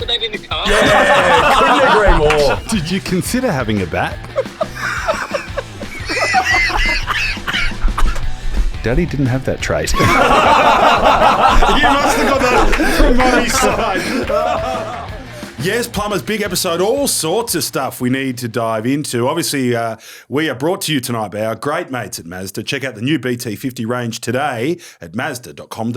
Put that in the car. Yeah, couldn't agree more. Did you consider having a bat? Daddy didn't have that trait. You must have got that from Mummy's side. Yes, Plumbers, big episode, all sorts of stuff we need to dive into. Obviously, we are brought to you tonight by our great mates at Mazda. Check out the new BT-50 range today at mazda.com.au.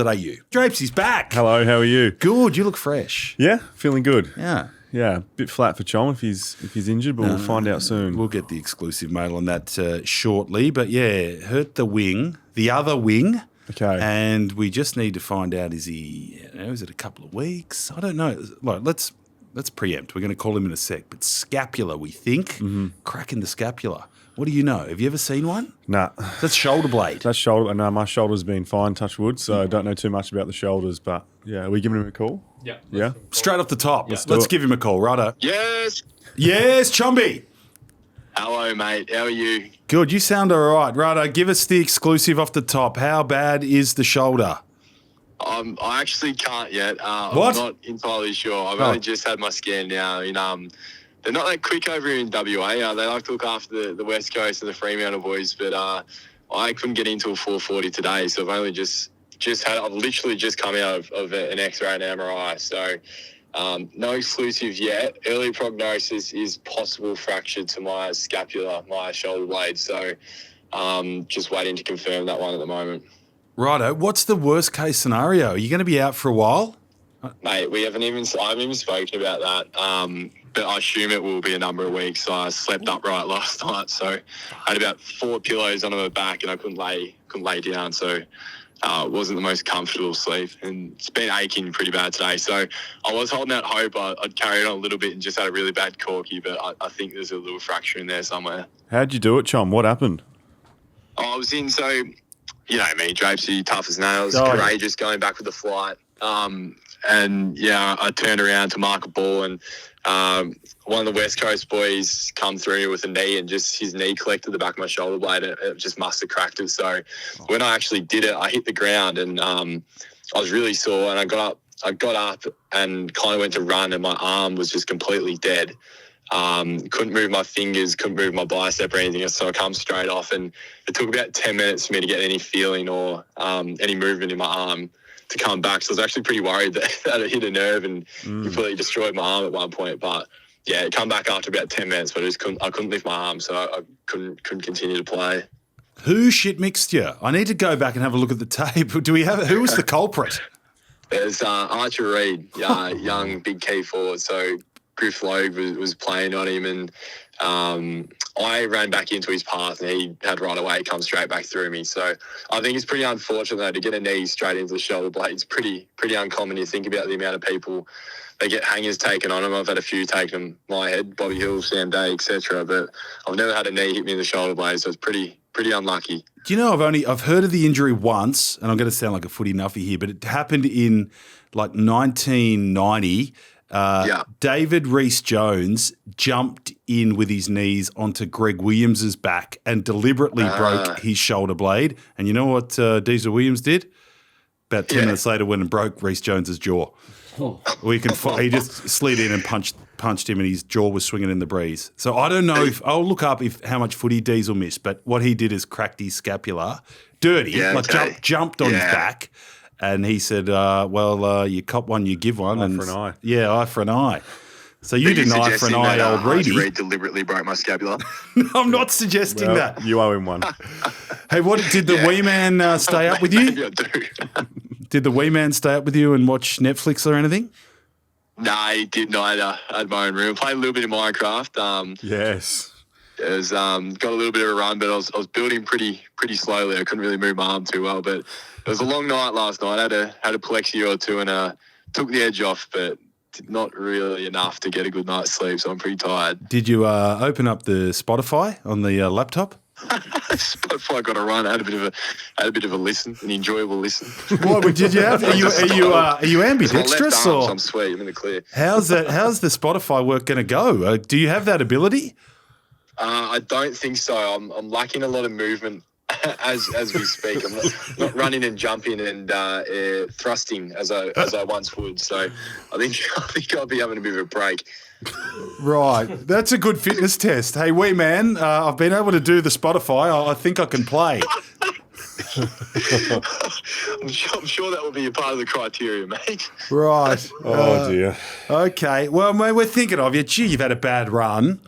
Drapesy's back. Hello, how are you? Good, you look fresh. Yeah, feeling good. Yeah. Yeah, a bit flat for Chom if he's injured, but we'll find out soon. We'll get the exclusive mail on that shortly. But yeah, hurt the wing, the other wing. Okay. And we just need to find out, is it a couple of weeks? I don't know. Like, let's preempt. We're going to call him in a sec. But scapula, we think. Cracking the scapula. What do you know? Have you ever seen one? Nah. That's shoulder blade. That's shoulder. No, my shoulder's been fine, touch wood, so I don't know too much about the shoulders, but yeah, are we giving him a call? Yeah. Yeah? Straight off the top. do Let's it. give him a call, righto. Yes. Yes, Chomby. Hello, mate. How are you? Good. You sound all right. Righto, give us the exclusive off the top. How bad is the shoulder? I actually can't yet. What? I'm not entirely sure. I've only just had my scan now. They're not that quick over here in WA. They like to look after the West Coast and the Fremantle boys, but I couldn't get into a 440 today, so I've only I've literally just come out of an X-ray and MRI, so no exclusive yet. Early prognosis is possible fracture to my scapula, my shoulder blade, so just waiting to confirm that one at the moment. Righto. What's the worst case scenario? Are you going to be out for a while? Mate, I haven't even spoken about that, but I assume it will be a number of weeks. I slept upright last night, so I had about 4 pillows under my back and I couldn't lay down, so it wasn't the most comfortable sleep, and it's been aching pretty bad today. So I was holding out hope I'd carry it on a little bit and just had a really bad corky, but I think there's a little fracture in there somewhere. How'd you do it, Chom? What happened? I was in, so you know me, Drapesy, tough as nails, courageous, going back with the flight. And yeah, I turned around to mark a ball, and one of the West Coast boys come through with a knee, and just his knee collected the back of my shoulder blade. It just must have cracked it. So when I actually did it, I hit the ground, and I was really sore. And I got up and kind of went to run, and my arm was just completely dead. Couldn't move my fingers, couldn't move my bicep or anything. So I come straight off, and it took about 10 minutes for me to get any feeling or any movement in my arm to come back. So I was actually pretty worried that it hit a nerve and completely destroyed my arm at one point. But yeah, it come back after about 10 minutes, but I couldn't lift my arm, so I couldn't continue to play. Who shit mixed you? I need to go back and have a look at the tape. Who was the culprit? There's Archer Reed, young big key forward. So Griff Logue was playing on him, and I ran back into his path, and he had right away come straight back through me. So I think it's pretty unfortunate, though, to get a knee straight into the shoulder blade. It's pretty uncommon. You think about the amount of people they get hangers taken on them. I've had a few taken on my head, Bobby Hill, Sam Day, etc. But I've never had a knee hit me in the shoulder blade, so it's pretty unlucky. Do you know, I've heard of the injury once, and I'm going to sound like a footy nuffy here, but it happened in like 1990. David Rees-Jones jumped in with his knees onto Greg Williams's back and deliberately broke his shoulder blade. And you know what Diesel Williams did? About 10 minutes later, went and broke Rees-Jones's jaw. He just slid in and punched him, and his jaw was swinging in the breeze. So I don't know I'll look up how much footy Diesel missed, but what he did is cracked his scapula, dirty, jumped on his back. And he said, you cop one, you give one. Eye for an eye. Yeah, eye for an eye. So you did an eye for an eye, old Reedy. Reed deliberately broke my scapula. I'm not suggesting that. You owe him one. Hey, did the wee man stay up with you? Maybe I do. Did the wee man stay up with you and watch Netflix or anything? No, he didn't either. I had my own room. Played a little bit of Minecraft. Yes. It was got a little bit of a run, but I was building pretty slowly. I couldn't really move my arm too well, but it was a long night last night. I had a plexi or two and took the edge off, but not really enough to get a good night's sleep, so I'm pretty tired. Did you open up the Spotify on the laptop? Spotify got a run. I had a bit of a listen, an enjoyable listen. What did you have? Are you ambidextrous or? I'm sweet. I'm in the clear. How's the Spotify work going to go? Do you have that ability? I don't think so. I'm lacking a lot of movement as we speak. I'm not running and jumping and thrusting as I once would. So I think I'll be having a bit of a break. Right. That's a good fitness test. Hey, wee man, I've been able to do the Spotify. I think I can play. I'm sure that will be a part of the criteria, mate. Right. Oh, dear. Okay. Well, mate, we're thinking of you. Gee, you've had a bad run.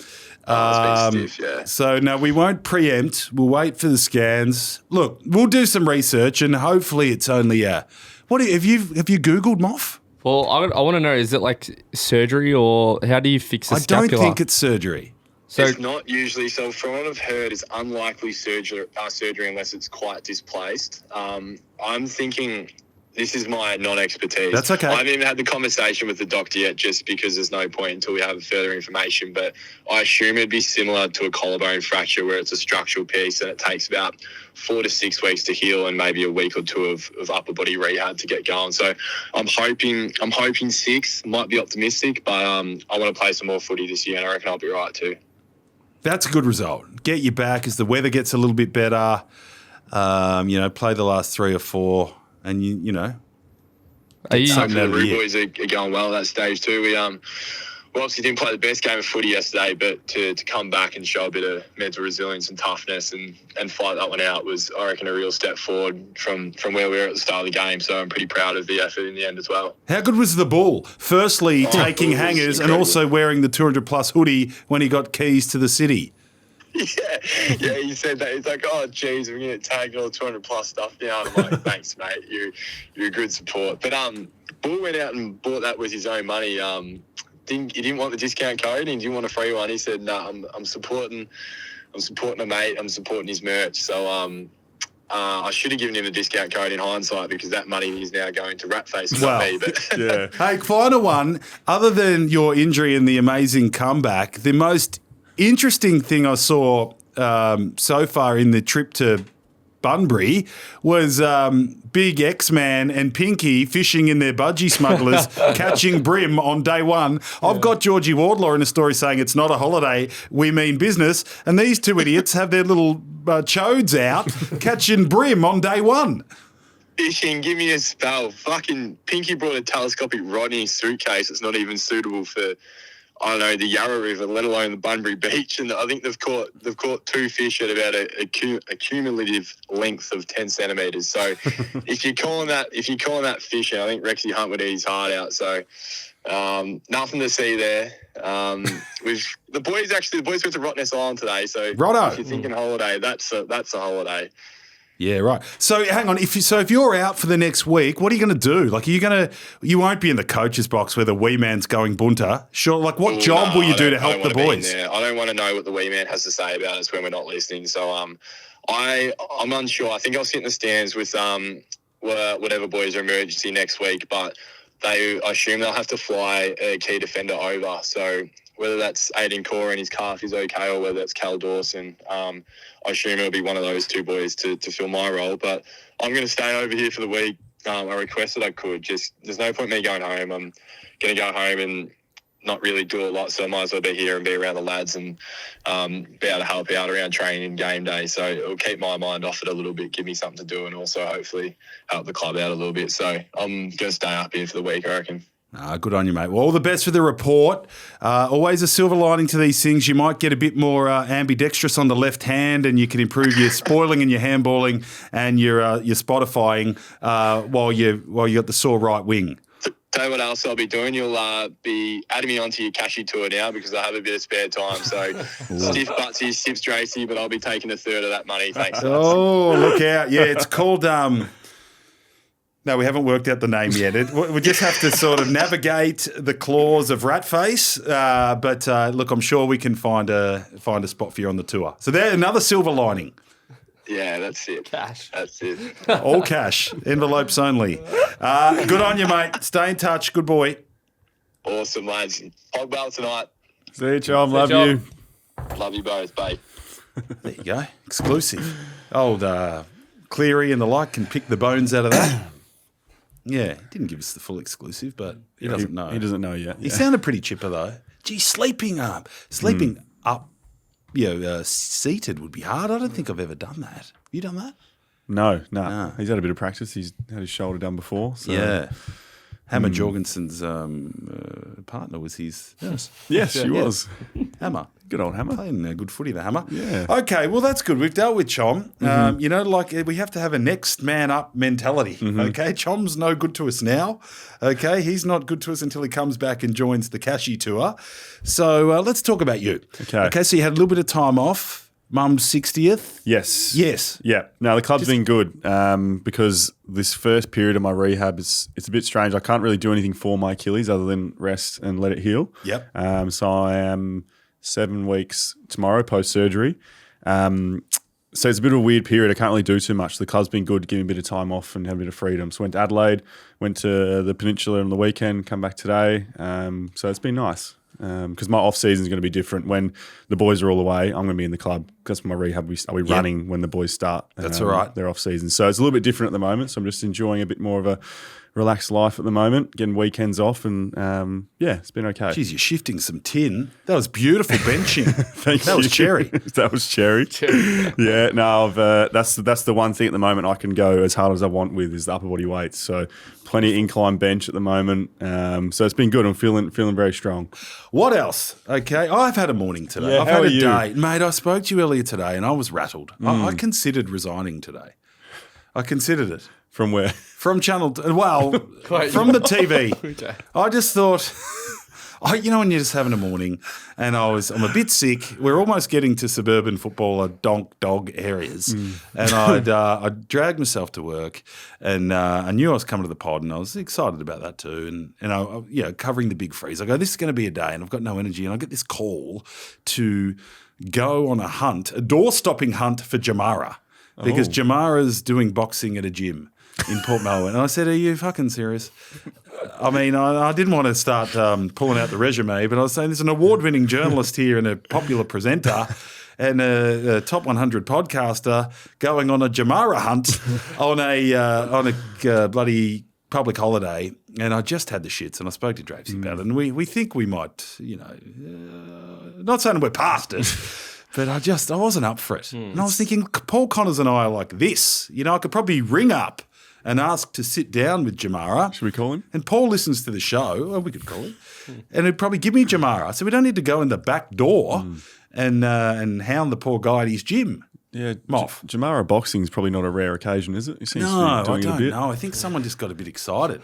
It's been stiff, yeah. So, no, we won't preempt. We'll wait for the scans. Look, we'll do some research and hopefully it's only have you Googled Moff? Well, I want to know, is it like surgery or how do you fix a scapula? I don't think it's surgery. So it's not usually. So from what I've heard, it's unlikely surgery unless it's quite displaced. I'm thinking this is my non-expertise. That's okay. I haven't even had the conversation with the doctor yet just because there's no point until we have further information. But I assume it'd be similar to a collarbone fracture where it's a structural piece and it takes about 4 to 6 weeks to heal and maybe a week or two of upper body rehab to get going. So I'm hoping 6, might be optimistic, but I want to play some more footy this year and I reckon I'll be right too. That's a good result. Get you back as the weather gets a little bit better. Play the last 3 or 4 and you know. Hopefully the Roo boys are going well at that stage too. We obviously didn't play the best game of footy yesterday, but to come back and show a bit of mental resilience and toughness and fight that one out was, I reckon, a real step forward from where we were at the start of the game. So I'm pretty proud of the effort in the end as well. How good was the ball? Firstly, taking hangers and also wearing the 200-plus hoodie when he got keys to the city. Yeah, he said that. He's like, oh, geez, we're going to tag all 200-plus stuff down. I'm like, thanks, mate. You're a good support. But Bull went out and bought that with his own money. He didn't want the discount code. He didn't want a free one. He said, no, I'm supporting a mate. I'm supporting his merch. So I should have given him the discount code in hindsight because that money is now going to Ratface and not me. But Yeah. Hey, final one. Other than your injury and the amazing comeback, the most interesting thing I saw so far in the trip to Bunbury was Big X-Man and Pinky fishing in their budgie smugglers, catching brim on day one. I've got Georgie Wardlaw in a story saying it's not a holiday, we mean business, and these two idiots have their little chodes out catching brim on day one. Fishing, give me a spell. Fucking Pinky brought a telescopic rod in his suitcase. It's not even suitable for, I don't know, the Yarra River, let alone the Bunbury Beach. And I think they've caught 2 fish at about a cumulative length of 10 centimetres. So if you're calling that fishing, I think Rexy Hunt would eat his heart out. So nothing to see there. The boys went to Rottnest Island today. So Righto. If you're thinking holiday, that's a holiday. Yeah, right. So hang on. If you're out for the next week, what are you going to do? Like, you won't be in the coach's box where the wee man's going bunter. Sure. Like, what job will you do to help the boys? I don't want to know what the wee man has to say about us when we're not listening. So I'm unsure. I think I'll sit in the stands with whatever boys are emergency next week, but I assume they'll have to fly a key defender over. So whether that's Aiden Core and his calf is okay, or whether that's Cal Dawson, I assume it'll be one of those 2 boys to fill my role. But I'm going to stay over here for the week. I requested I could. Just there's no point in me going home. I'm going to go home and not really do a lot, so I might as well be here and be around the lads and be able to help out around training and game day. So it'll keep my mind off it a little bit, give me something to do, and also hopefully help the club out a little bit. So I'm going to stay up here for the week, I reckon. Good on you, mate. Well, all the best for the report. Always a silver lining to these things. You might get a bit more ambidextrous on the left hand, and you can improve your spoiling and your handballing and your Spotifying while you got the sore right wing. Tell you what else I'll be doing. You'll be adding me onto your cashie tour now because I have a bit of spare time. So stiff buttsy, sips Drapesy, but I'll be taking a third of that money. Thanks. Oh, look out. Yeah, it's called... No, we haven't worked out the name yet. We just have to sort of navigate the claws of Ratface. But look, I'm sure we can find a spot for you on the tour. So there's another silver lining. Yeah, that's it. Cash. That's it. All cash, envelopes only. Good on you, mate. Stay in touch. Good boy. Awesome, lads. Hog bell tonight. See you, Chom. Love Chom. you. Love you both. Bye. There you go. Exclusive. Old Cleary and the like can pick the bones out of that. Yeah, he didn't give us the full exclusive, but he doesn't know. He doesn't know yet. He sounded pretty chipper, though. Gee, sleeping up, seated would be hard. I don't think I've ever done that. You done that? No. He's had a bit of practice. He's had his shoulder done before. So. Yeah. Hammer Jorgensen's partner was his nurse. Yes, she was. Hammer. Good old Hammer. Playing good footy, the Hammer. Yeah. Okay, well, that's good. We've dealt with Chom. We have to have a next man up mentality. Okay, Chom's no good to us now. Okay, he's not good to us until he comes back and joins the Cashie tour. So let's talk about you. Okay, so you had a little bit of time off. Mum's 60th? Yes. Yes. Yeah. No, the club's been good because this first period of my rehab, it's a bit strange. I can't really do anything for my Achilles other than rest and let it heal. Yep. So I am 7 weeks tomorrow post-surgery. So it's a bit of a weird period. I can't really do too much. The club's been good, give me a bit of time off and have a bit of freedom. So went to Adelaide, went to the Peninsula on the weekend, come back today. So it's been nice. Because my off season is going to be different. When the boys are all away, I'm going to be in the club because my rehab I'll be running when the boys start. That's all right. Their off season, so it's a little bit different at the moment. So I'm just enjoying a bit more of a relaxed life at the moment, getting weekends off, and it's been okay. Geez, you're shifting some tin. That was beautiful benching. Thank that you. was cherry. That was cherry. Yeah, no, that's the one thing at the moment I can go as hard as I want with is the upper body weights. So plenty of incline bench at the moment. So it's been good. I'm feeling very strong. What else? Okay, I've had a morning today. Yeah, I've had a day. Mate, I spoke to you earlier today and I was rattled. I considered resigning today. I considered it. From where? From Channel... Well, from the TV. I just thought... when you're just having a morning and I'm a bit sick. We're almost getting to suburban footballer dog areas. And I dragged myself to work and I knew I was coming to the pod and I was excited about that too. And I covering the big freeze. I go, this is going to be a day and I've got no energy. And I get this call to go on a door-stopping hunt for Jamara because Jamara's doing boxing at a gym in Port Melbourne. And I said, are you fucking serious? I mean, I didn't want to start pulling out the resume, but I was saying there's an award-winning journalist here and a popular presenter and a top 100 podcaster going on a Jamara hunt on a bloody public holiday. And I just had the shits and I spoke to Drapesy about it. And we think we might, not saying we're past it, but I wasn't up for it. And I was thinking, Paul Connors and I are like this. I could probably ring up and ask to sit down with Jamara. Should we call him? And Paul listens to the show. Well, we could call him. And he'd probably give me Jamara. So we don't need to go in the back door and hound the poor guy at his gym. Yeah, Moff. Jamara boxing is probably not a rare occasion, is it? He seems to be I doing it a bit. don't know. I think someone just got a bit excited.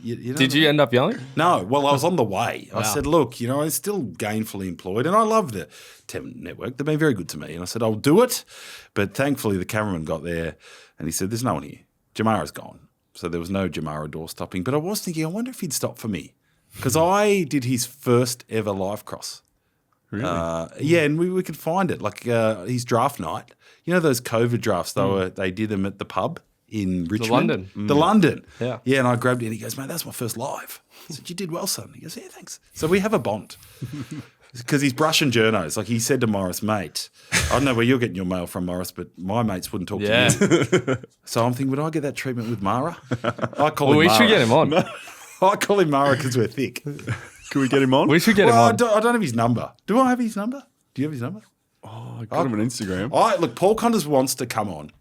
Did you end up yelling? No. Well, I was on the way. I said, look, I'm still gainfully employed and I love the Tem Network. They've been very good to me. And I said, I'll do it. But thankfully the cameraman got there and he said, there's no one here. Jamara's gone. So there was no Jamara door stopping. But I was thinking, I wonder if he'd stop for me. Because I did his first ever live cross. Really? And we could find it. Like his draft night. You know those COVID drafts, they did them at the pub in Richmond? The London. Yeah. Yeah, and I grabbed it and he goes, mate, that's my first live. I said, you did well, son. He goes, yeah, thanks. So we have a bond. Because he's brushing journos. Like he said to Morris, mate, I don't know where you're getting your mail from, Morris, but my mates wouldn't talk to you. So I'm thinking, would I get that treatment with Mara? I call him We Mara. should get him on. I call him Mara because we're thick. Can we get him on? We should get him on. I don't have his number. Do I have his number? Do you have his number? I got him on Instagram. Look, Paul Connors wants to come on.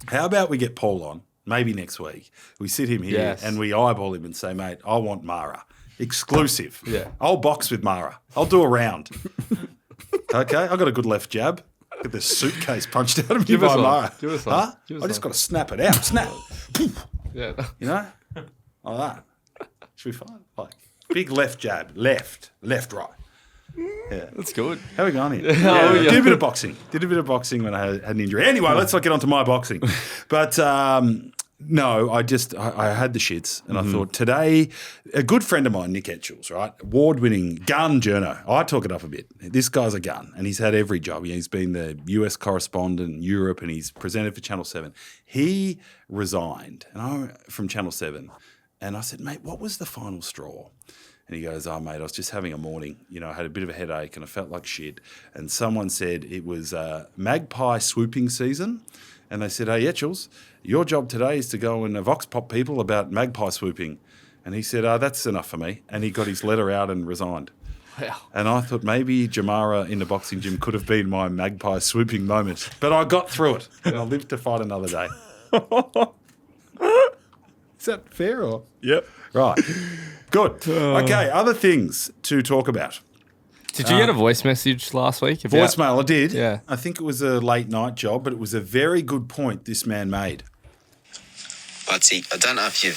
How about we get Paul on, maybe next week? We sit him here and we eyeball him and say, mate, I want Mara. Exclusive. Yeah. I'll box with Mara. I'll do a round. Okay? I got a good left jab. Get this suitcase punched out of me Give by us one. Mara. Give us one. Huh? Give us I just one. got to snap it out. Snap. Yeah. Like that. Should we find like big left jab, left, right. Yeah. That's good. How are we going here? Yeah. Did a bit of boxing. Did a bit of boxing when I had an injury. Anyway, let's not get onto my boxing. But no, I had the shits and I thought today, a good friend of mine, Nick Etchells, right, award-winning gun journo. I talk it up a bit. This guy's a gun and he's had every job. He's been the US correspondent in Europe and he's presented for Channel 7. He resigned from Channel 7 and I said, mate, what was the final straw? And he goes, oh, mate, I was just having a morning. I had a bit of a headache and I felt like shit. And someone said it was magpie swooping season. And they said, hey, Etchells, your job today is to go and vox pop people about magpie swooping. And he said, that's enough for me. And he got his letter out and resigned. And I thought maybe Jamara in the boxing gym could have been my magpie swooping moment. But I got through it, and I'll live to fight another day. Is that fair or? Yep. Right. Good. Okay, other things to talk about. Did you get a voice message last week? Voicemail, I did. Yeah. I think it was a late night job, but it was a very good point this man made. Butsy, I don't know if you've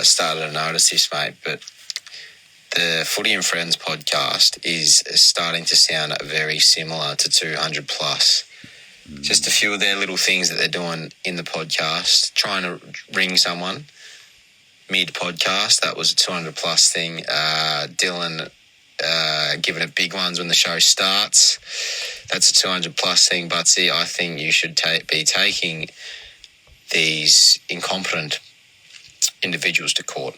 started to notice this, mate, but the Footy and Friends podcast is starting to sound very similar to 200 plus. Just a few of their little things that they're doing in the podcast, trying to ring someone mid-podcast. That was a 200 plus thing. Dylan giving it big ones when the show starts. That's a 200 plus thing, Butsy. I think you should be taking these incompetent individuals to court.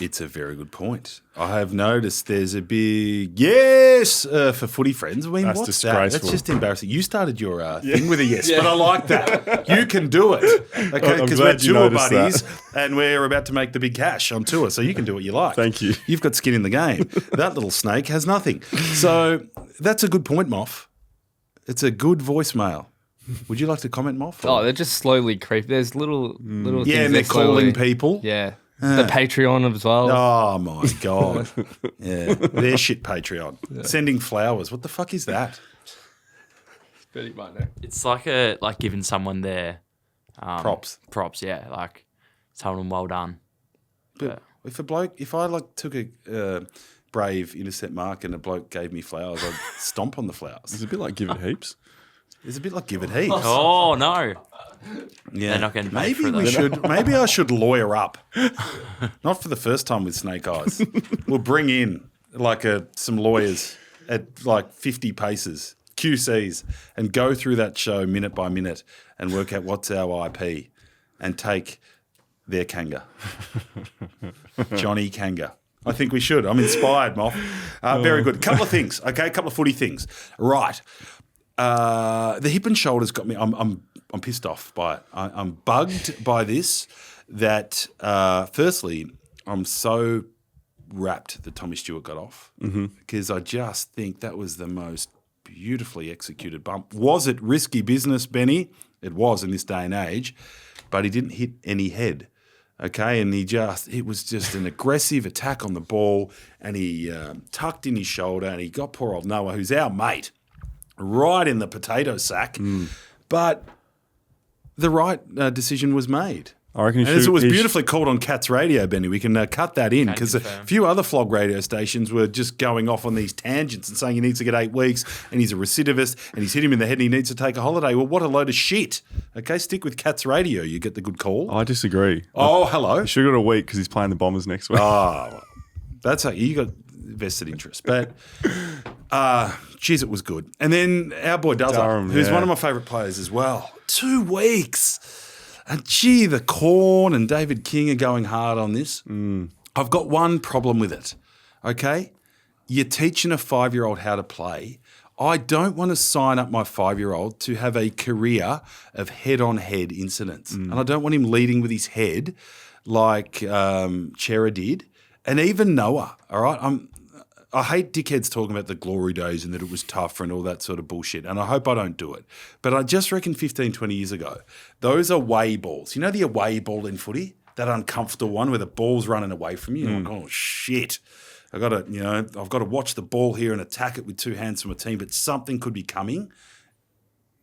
It's a very good point. I have noticed there's a big yes for Footy Friends. I mean, That's what's disgraceful. that? That's just embarrassing. You started your thing with a yes, but I like that. You can do it. Okay, I'm because we're glad you tour noticed buddies and we're about to make the big cash on tour, so you can do what you like. Thank you. You've got skin in the game. That little snake has nothing. So that's a good point, Moff. It's a good voicemail. Would you like to comment, Moff? Oh, they're just slowly creep. There's little things. Yeah, and they're calling people. Yeah. The Patreon as well. Oh, my God. Yeah. Their shit Patreon. Yeah. Sending flowers. What the fuck is that? It's like giving someone their props. Props, yeah. Like telling them well done. But if I took a brave intercept mark and a bloke gave me flowers, I'd stomp on the flowers. It's a bit like give it heaps. It's a bit like give it heaps. Oh, no. Yeah, they're not getting paid for Maybe I should lawyer up. Not for the first time with Snake Eyes. We'll bring in some lawyers at 50 paces, QCs, and go through that show minute by minute and work out what's our IP and take their Kanga. Johnny Kanga. I think we should. I'm inspired, Moff. Very good. Couple of things, okay? A couple of footy things. Right. The hip and shoulders got me. I'm pissed off by it. I'm bugged by this. That firstly, I'm so rapt that Tommy Stewart got off because I just think that was the most beautifully executed bump. Was it risky business, Benny? It was in this day and age, but he didn't hit any head. Okay, and it was just an aggressive attack on the ball, and he tucked in his shoulder, and he got poor old Noah, who's our mate, right in the potato sack. But the right decision was made. I reckon it was beautifully called on Cats Radio, Benny. We can cut that in because a few other flog radio stations were just going off on these tangents and saying he needs to get 8 weeks and he's a recidivist and he's hit him in the head and he needs to take a holiday. Well, what a load of shit. Okay, stick with Cats Radio. You get the good call. I disagree. Oh, hello. He should have got a week because he's playing the Bombers next week. Oh, that's how you got vested interest. But, geez, it was good. And then our boy Durham, who's one of my favourite players as well. 2 weeks. And gee, the Corn and David King are going hard on this. I've got one problem with it, okay? You're teaching a 5-year-old how to play. I don't want to sign up my 5-year-old to have a career of head-on-head incidents. And I don't want him leading with his head like Chera did. And even Noah, all right? I hate dickheads talking about the glory days and that it was tough and all that sort of bullshit, and I hope I don't do it. But I just reckon 15, 20 years ago, those away balls, you know the away ball in footy? That uncomfortable one where the ball's running away from you? You're like, oh, shit. I've got to watch the ball here and attack it with 2 hands from a team, but something could be coming.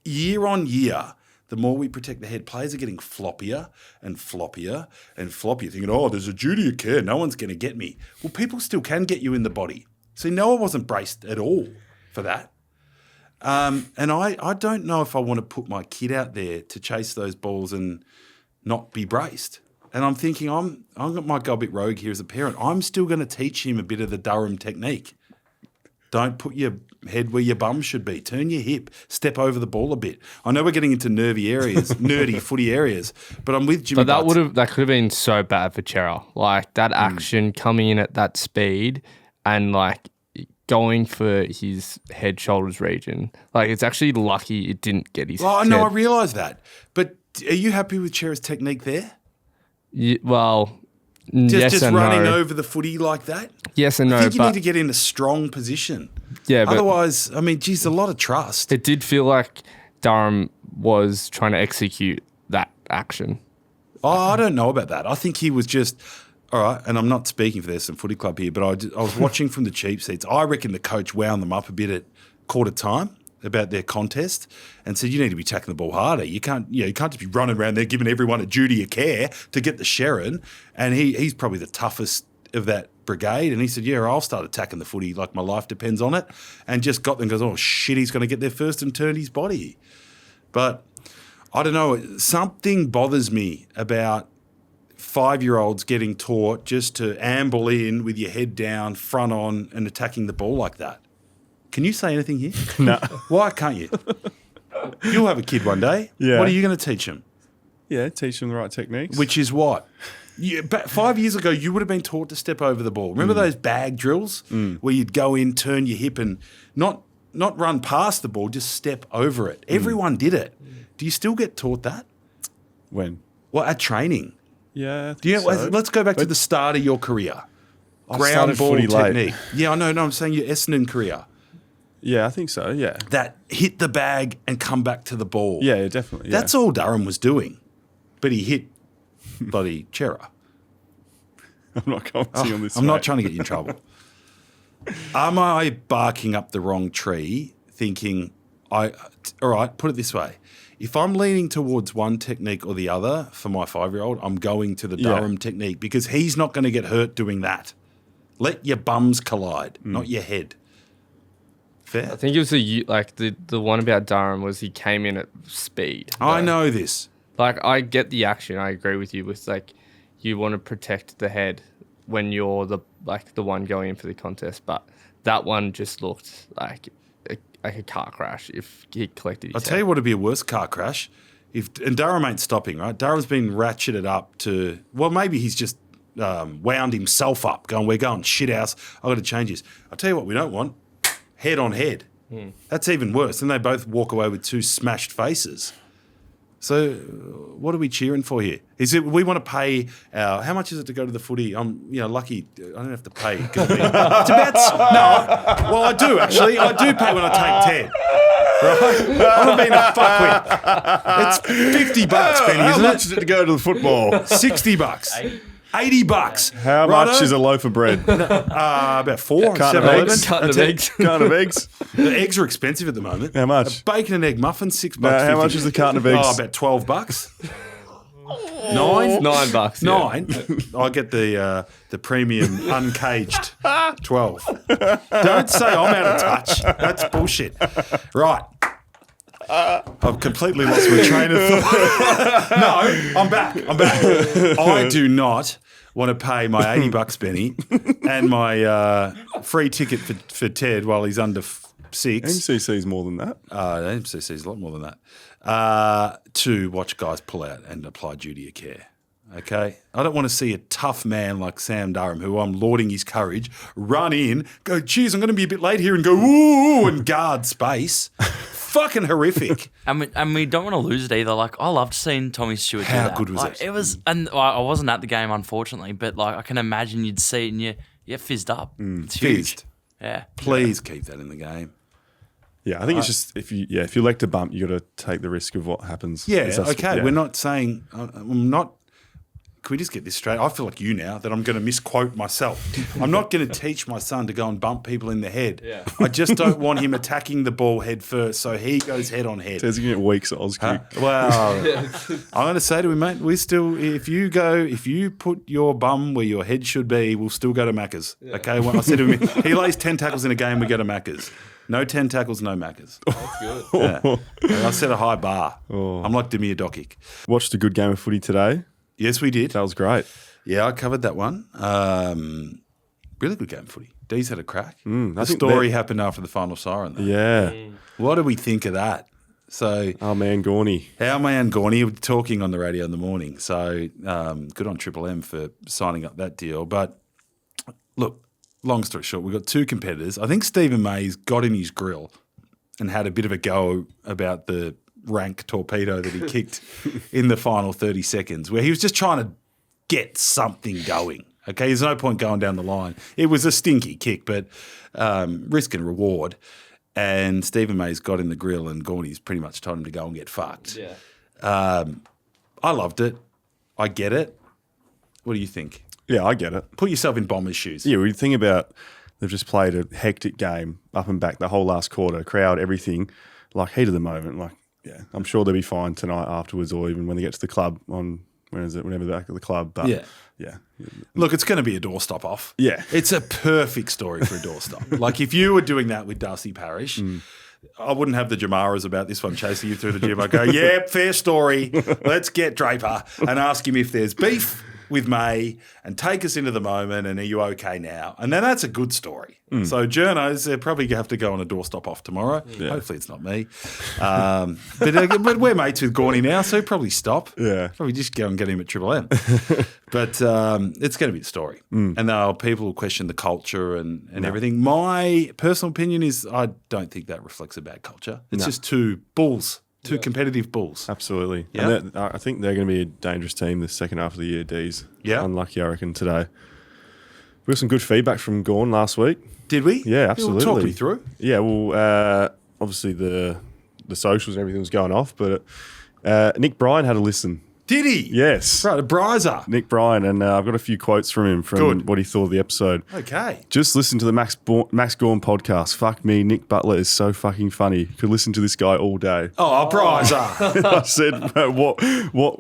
Year on year, the more we protect the head, players are getting floppier and floppier and floppier, thinking, oh, there's a duty of care. No one's going to get me. Well, people still can get you in the body. See, Noah wasn't braced at all for that. And I don't know if I want to put my kid out there to chase those balls and not be braced. And I'm thinking I might go a bit rogue here as a parent. I'm still going to teach him a bit of the Durham technique. Don't put your head where your bum should be. Turn your hip. Step over the ball a bit. I know we're getting into nerdy footy areas, but I'm with Jimmy. But that could have been so bad for Chera. Like that action coming in at that speed and going for his head shoulders region. It's actually lucky it didn't get his head. Oh, no, I realise that. But are you happy with Chera's technique there? Well, Just and running no. over the footy like that? Yes and no. I think you but need to get in a strong position. yeah, but Otherwise, I mean, geez, a lot of trust. it did feel like Durham was trying to execute that action. Oh, I don't know about that. I think he was just, all right, and I'm not speaking for the Essendon Footy Club here, but I was watching from the cheap seats. I reckon the coach wound them up a bit at quarter time about their contest and said, you need to be tackling the ball harder. You can't just be running around there giving everyone a duty of care to get the Sherrin. And he's probably the toughest of that brigade. And he said, yeah, I'll start attacking the footy like my life depends on it. And just got them and goes, oh, shit, he's going to get there first and turn his body. But I don't know, something bothers me about 5-year-olds getting taught just to amble in with your head down, front on, and attacking the ball like that. Can you say anything here? No. Why can't you? You'll have a kid one day. Yeah. What are you going to teach him? Yeah, teach them the right techniques. Which is what? But 5 years ago, you would have been taught to step over the ball. Remember those bag drills where you'd go in, turn your hip, and not run past the ball, just step over it. Everyone did it. Do you still get taught that? When? Well, at training. Yeah, I think Do you know, so. let's go back to the start of your career. I Ground started ball footy late. technique. Yeah, I know. No, I'm saying your Essendon career. Yeah, I think so, yeah. That hit the bag and come back to the ball. Yeah, definitely. Yeah. That's all Durham was doing. But he hit bloody Chera. I'm not commenting on this. I'm not mate. trying to get you in trouble. Am I barking up the wrong tree thinking, all right, put it this way. If I'm leaning towards one technique or the other for my 5-year-old, I'm going to the Durham technique because he's not going to get hurt doing that. Let your bums collide, not your head. Fair? I think it was the one about Durham was he came in at speed. I know this. Like, I get the action. I agree with you with, like, you want to protect the head when you're the one going in for the contest. But that one just looked like a car crash if he collected his I'll tell you what would be a worse car crash. And Durham ain't stopping, right? Durham's been ratcheted up to, well, maybe he's just wound himself up, going, we're going shit house. I've got to change this. I'll tell you what we don't want. Head on head. That's even worse. Then they both walk away with 2 smashed faces. So what are we cheering for here? Is it we want to pay how much is it to go to the footy? I'm lucky I don't have to pay. It's about well, I do actually. I do pay when I take 10. Right? I'm being a fuckwit. It's $50, Benny, How isn't much it? is it to go to the football? $60. $80. How much is a loaf of bread? About 4. Carton of 7-Eleven. eggs? Carton of eggs. Carton of eggs? The eggs are expensive at the moment. How much? A bacon and egg muffin, $6. How much is a carton of eggs? Oh, about $12. 9? $9. Yeah. 9. I get the premium uncaged 12. Don't say I'm out of touch. That's bullshit. Right. I've completely lost my train of thought. No, I'm back. I do not want to pay my $80, Benny, and my free ticket for Ted while he's under 6. MCC is more than that. MCC is a lot more than that. To watch guys pull out and apply duty of care. Okay? I don't want to see a tough man like Sam Durham, who I'm lauding his courage, run in, go, geez, I'm going to be a bit late here, and go, ooh, and guard space. Fucking horrific. And we don't want to lose it either. Like, I loved seeing Tommy Stewart do How that. good was like, it? It was, and I wasn't at the game, unfortunately, but like I can imagine you'd see it and you get fizzed up. It's huge. Fizzed. Yeah. Please keep that in the game. Yeah, I think it's just if you elect a bump, you got to take the risk of what happens. Yeah, That's- okay. yeah. We're not saying, I'm not, can we just get this straight? I feel like you now that I'm going to misquote myself. I'm not going to teach my son to go and bump people in the head. Yeah. I just don't want him attacking the ball head first, so he goes head on head. Ted's going to get weeks at Auskick. Well, I'm going to say to him, mate, we still, if you put your bum where your head should be, we'll still go to Macca's. Yeah. Okay? Well, I said to him, he lays 10 tackles in a game, we go to Macca's. No 10 tackles, no Macca's. That's good. Yeah. And I set a high bar. I'm like Demir Dokic. Watched a good game of footy today. Yes, we did. That was great. Yeah, I covered that one. Really good game of footy. Dee's had a crack. I The think story happened after the final siren, though. Yeah. What do we think of that? So, Oh, man, Gorney. our man Gordy was talking on the radio in the morning. So, good on Triple M for signing up that deal. But look, long story short, we've got 2 competitors. I think Stephen May's got in his grill and had a bit of a go about the rank torpedo that he kicked in the final 30 seconds, where he was just trying to get something going. Okay, there's no point going down the line. It was a stinky kick, but risk and reward. And Stephen May's got in the grill and Gordy's pretty much told him to go and get fucked. Yeah. I loved it. I get it. What do you think? Yeah, I get it. Put yourself in Bomber's shoes. Yeah, we think about they've just played a hectic game up and back the whole last quarter, crowd, everything, like heat of the moment. Like, yeah, I'm sure they'll be fine tonight afterwards or even when they get to the club on, whenever they're back at the club. But yeah. Look, it's going to be a doorstop off. Yeah. It's a perfect story for a doorstop. Like if you were doing that with Darcy Parish, I wouldn't have the Jamaras about this one chasing you through the gym. I'd go, yeah, fair story. Let's get Draper and ask him if there's beef with May and take us into the moment and are you okay now? And then that's a good story. So journos, they're probably going to have to go on a doorstop off tomorrow. Hopefully it's not me. But we're mates with Gordy now, so he'll probably stop. Yeah. Probably just go and get him at Triple M. But it's going to be a story. And people will question the culture and everything. My personal opinion is I don't think that reflects a bad culture. It's just two bulls. Two competitive bulls. Absolutely. Yeah. And I think they're going to be a dangerous team the second half of the year, D's. Yeah. Unlucky, I reckon, today. We got some good feedback from Gorn last week. Did we? Yeah, absolutely. Talk me through. Yeah, well, obviously the socials and everything was going off, but Nick Bryan had a listen. Did he? Yes. Right, a Bryzer. Nick Bryan, and I've got a few quotes from him from what he thought of the episode. Okay. Just listen to the Max Gorn podcast. Fuck me, Nick Butler is so fucking funny. Could listen to this guy all day. Oh, a Bryzer. I said,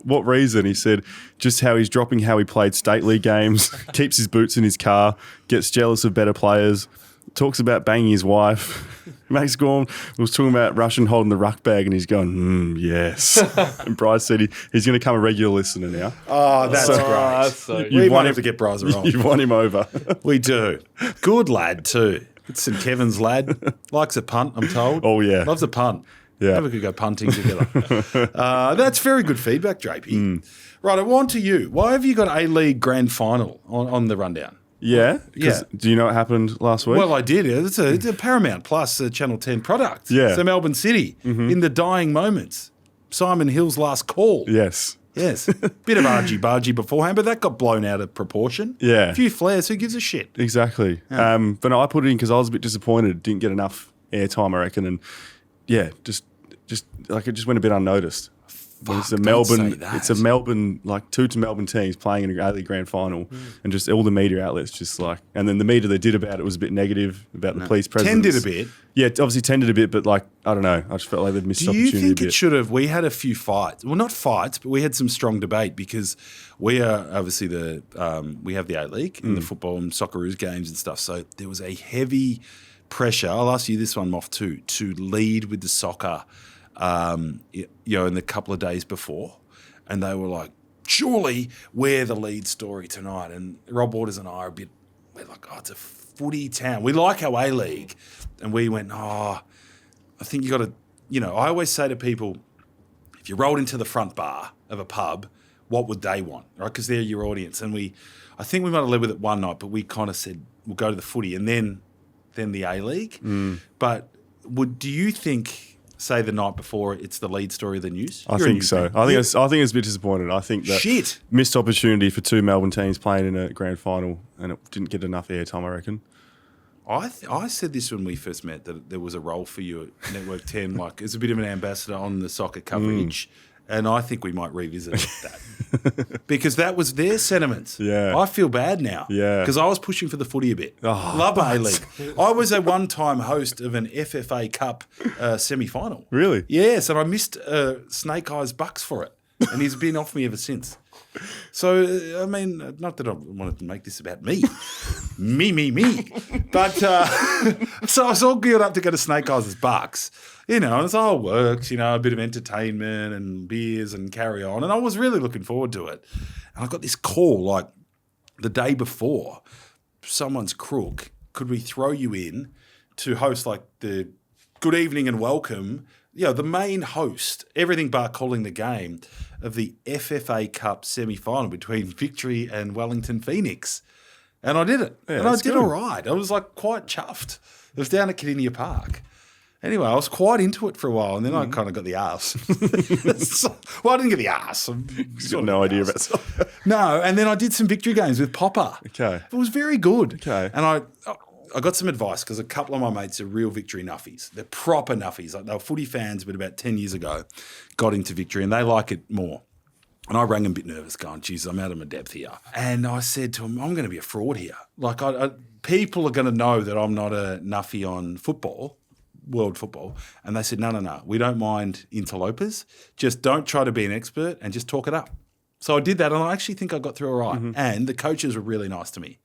what reason? He said, just how he's dropping how he played state league games, keeps his boots in his car, gets jealous of better players, talks about banging his wife. Max Gorn was talking about Russian holding the ruck bag and he's going, yes. And Bryce said he's going to become a regular listener now. Oh, that's great. That's so We might have to get Bryzer on. You've won him over. We do. Good lad, too. It's St. Kevin's lad. Likes a punt, I'm told. Oh, yeah. Loves a punt. Yeah. Maybe we could go punting together. That's very good feedback, Drapey. Right, I want to you. Why have you got A-League Grand Final on the rundown? Yeah? Yeah. Do you know what happened last week? Well, I did. It's a Paramount Plus Channel 10 product. Yeah. So Melbourne City, in the dying moments. Simon Hill's last call. Yes. Yes. Bit of argy-bargy beforehand, but that got blown out of proportion. Yeah. A few flares. Who gives a shit? Exactly. But no, I put it in because I was a bit disappointed. Didn't get enough airtime, I reckon. And yeah, just like it just went a bit unnoticed. It's a Melbourne, like two Melbourne teams playing in a A-League Grand Final and just all the media outlets just like, and then the media they did about it was a bit negative about the police presence. 10 did a bit. Yeah, obviously 10 did a bit, but like, I don't know. I just felt like they'd missed Do you opportunity think a bit. it should have? We had a few fights. Well, not fights, but we had some strong debate because we are obviously we have the A-League and the football and Socceroos games and stuff. So there was a heavy pressure. I'll ask you this one, Moff, too, to lead with the soccer, in the couple of days before. And they were like, surely we're the lead story tonight. And Rob Waters and I we're like, it's a footy town. We like our A-League. And we went, I think you got to, I always say to people, if you rolled into the front bar of a pub, what would they want, right? Because they're your audience. And I think we might have led with it one night, but we kind of said, we'll go to the footy and then the A-League. But do you think, say the night before, it's the lead story of the news? I think so. I think it's a bit disappointed. I think that missed opportunity for two Melbourne teams playing in a grand final, and it didn't get enough airtime, I reckon. I said this when we first met, that there was a role for you at Network 10, like as a bit of an ambassador on the soccer coverage. And I think we might revisit that because that was their sentiments. Yeah. I feel bad now. Yeah. Because I was pushing for the footy a bit. Love A-League. I was a one-time host of an FFA Cup semi-final. Really? Yes, and I missed Snake Eyes Bucks for it. And he's been off me ever since. So, I mean, not that I wanted to make this about me. me. But so I was all geared up to go to Snake Eyes' Bucks. And it's all works, a bit of entertainment and beers and carry on. And I was really looking forward to it. And I got this call like the day before, someone's crook, could we throw you in to host like the good evening and welcome, the main host, everything bar calling the game of the FFA Cup semi-final between Victory and Wellington Phoenix. And I did it. Yeah, and I did all right. I was like quite chuffed. It was down at Kardinia Park. Anyway, I was quite into it for a while, and then I kind of got the arse. Well, I didn't get the arse. You've got no idea about stuff. No, and then I did some victory games with Popper. Okay. It was very good. Okay. And I got some advice because a couple of my mates are real victory nuffies. They're proper nuffies. Like they were footy fans, but about 10 years ago got into victory, and they like it more. And I rang them a bit nervous going, geez, I'm out of my depth here. And I said to them, I'm going to be a fraud here. Like people are going to know that I'm not a nuffy on football, world football. And they said, no. We don't mind interlopers. Just don't try to be an expert and just talk it up. So I did that, and I actually think I got through all right. Mm-hmm. And the coaches were really nice to me.